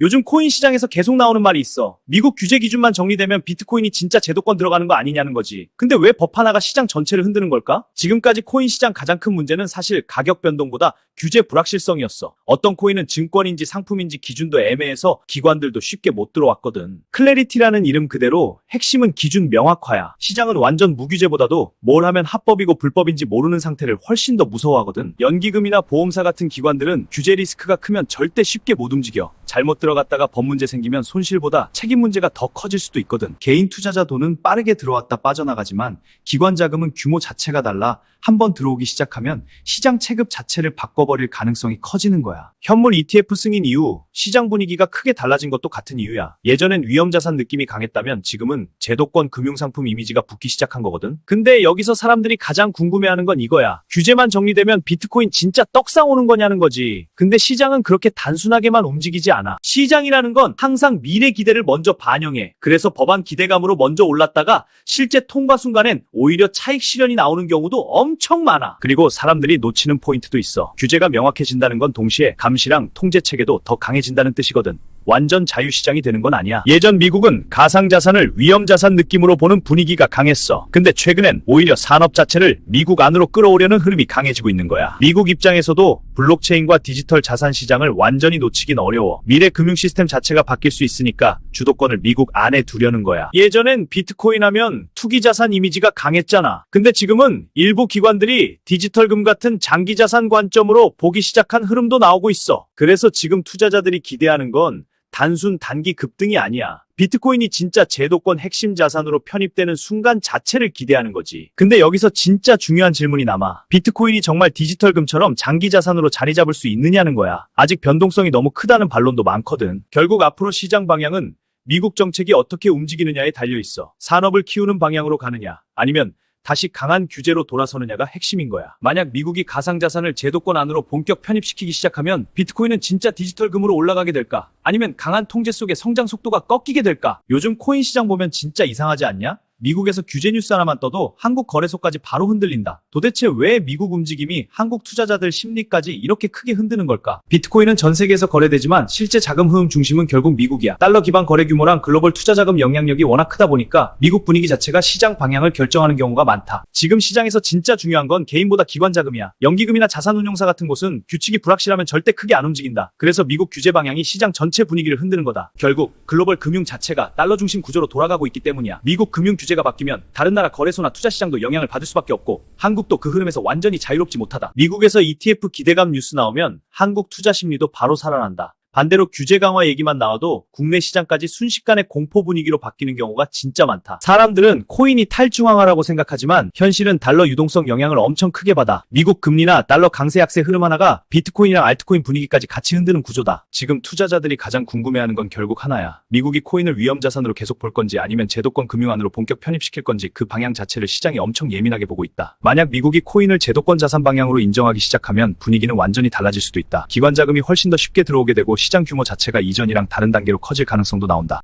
요즘 코인 시장에서 계속 나오는 말이 있어. 미국 규제 기준만 정리되면 비트코인이 진짜 제도권 들어가는 거 아니냐는 거지. 근데 왜 법 하나가 시장 전체를 흔드는 걸까? 지금까지 코인 시장 가장 큰 문제는 사실 가격 변동보다 규제 불확실성이었어. 어떤 코인은 증권인지 상품인지 기준도 애매해서 기관들도 쉽게 못 들어왔거든. 클래리티라는 이름 그대로 핵심은 기준 명확화야. 시장은 완전 무규제보다도 뭘 하면 합법이고 불법인지 모르는 상태를 훨씬 더 무서워하거든. 연기금이나 보험사 같은 기관들은 규제 리스크가 크면 절대 쉽게 못 움직여. 잘못 들어갔다가 법 문제 생기면 손실보다 책임 문제가 더 커질 수도 있거든. 개인 투자자 돈은 빠르게 들어왔다 빠져나가지만 기관 자금은 규모 자체가 달라 한번 들어오기 시작하면 시장 체급 자체를 바꿔버릴 가능성이 커지는 거야. 현물 ETF 승인 이후 시장 분위기가 크게 달라진 것도 같은 이유야. 예전엔 위험자산 느낌이 강했다면 지금은 제도권 금융상품 이미지가 붙기 시작한 거거든. 근데 여기서 사람들이 가장 궁금해하는 건 이거야. 규제만 정리되면 비트코인 진짜 떡상 오는 거냐는 거지. 근데 시장은 그렇게 단순하게만 움직이지 않아. 시장이라는 건 항상 미래 기대를 먼저 반영해. 그래서 법안 기대감으로 먼저 올랐다가 실제 통과 순간엔 오히려 차익 실현이 나오는 경우도 엄청 많아. 그리고 사람들이 놓치는 포인트도 있어. 규제가 명확해진다는 건 동시에 감시랑 통제 체계도 더 강해진다는 뜻이거든. 완전 자유시장이 되는 건 아니야. 예전 미국은 가상자산을 위험자산 느낌으로 보는 분위기가 강했어. 근데 최근엔 오히려 산업 자체를 미국 안으로 끌어오려는 흐름이 강해지고 있는 거야. 미국 입장에서도 블록체인과 디지털 자산 시장을 완전히 놓치긴 어려워. 미래 금융 시스템 자체가 바뀔 수 있으니까 주도권을 미국 안에 두려는 거야. 예전엔 비트코인 하면 투기 자산 이미지가 강했잖아. 근데 지금은 일부 기관들이 디지털금 같은 장기 자산 관점으로 보기 시작한 흐름도 나오고 있어. 그래서 지금 투자자들이 기대하는 건 단순 단기 급등이 아니야. 비트코인이 진짜 제도권 핵심 자산으로 편입되는 순간 자체를 기대하는 거지. 근데 여기서 진짜 중요한 질문이 남아. 비트코인이 정말 디지털금처럼 장기 자산으로 자리 잡을 수 있느냐는 거야. 아직 변동성이 너무 크다는 반론도 많거든. 결국 앞으로 시장 방향은 미국 정책이 어떻게 움직이느냐에 달려 있어. 산업을 키우는 방향으로 가느냐, 아니면 다시 강한 규제로 돌아서느냐가 핵심인 거야. 만약 미국이 가상자산을 제도권 안으로 본격 편입시키기 시작하면 비트코인은 진짜 디지털금으로 올라가게 될까? 아니면 강한 통제 속에 성장 속도가 꺾이게 될까? 요즘 코인 시장 보면 진짜 이상하지 않냐? 미국에서 규제 뉴스 하나만 떠도 한국 거래소까지 바로 흔들린다. 도대체 왜 미국 움직임이 한국 투자자들 심리까지 이렇게 크게 흔드는 걸까? 비트코인은 전 세계에서 거래되지만 실제 자금 흐름 중심은 결국 미국이야. 달러 기반 거래 규모랑 글로벌 투자 자금 영향력이 워낙 크다 보니까 미국 분위기 자체가 시장 방향을 결정하는 경우가 많다. 지금 시장에서 진짜 중요한 건 개인보다 기관 자금이야. 연기금이나 자산운용사 같은 곳은 규칙이 불확실하면 절대 크게 안 움직인다. 그래서 미국 규제 방향이 시장 전체 분위기를 흔드는 거다. 결국 글로벌 금융 자체가 달러 중심 구조로 돌아가고 있기 때문이야. 미국 금융 규제가 바뀌면 다른 나라 거래소나 투자 시장도 영향을 받을 수밖에 없고 한국도 그 흐름에서 완전히 자유롭지 못하다. 미국에서 ETF 기대감 뉴스 나오면 한국 투자 심리도 바로 살아난다. 반대로 규제 강화 얘기만 나와도 국내 시장까지 순식간에 공포 분위기로 바뀌는 경우가 진짜 많다. 사람들은 코인이 탈중앙화라고 생각하지만 현실은 달러 유동성 영향을 엄청 크게 받아. 미국 금리나 달러 강세 약세 흐름 하나가 비트코인이랑 알트코인 분위기까지 같이 흔드는 구조다. 지금 투자자들이 가장 궁금해하는 건 결국 하나야. 미국이 코인을 위험자산으로 계속 볼 건지 아니면 제도권 금융 안으로 본격 편입시킬 건지 그 방향 자체를 시장이 엄청 예민하게 보고 있다. 만약 미국이 코인을 제도권 자산 방향으로 인정하기 시작하면 분위기는 완전히 달라질 수도 있다. 기관 자금이 훨씬 더 쉽게 들어오게 되고 시장 규모 자체가 이전이랑 다른 단계로 커질 가능성도 나온다.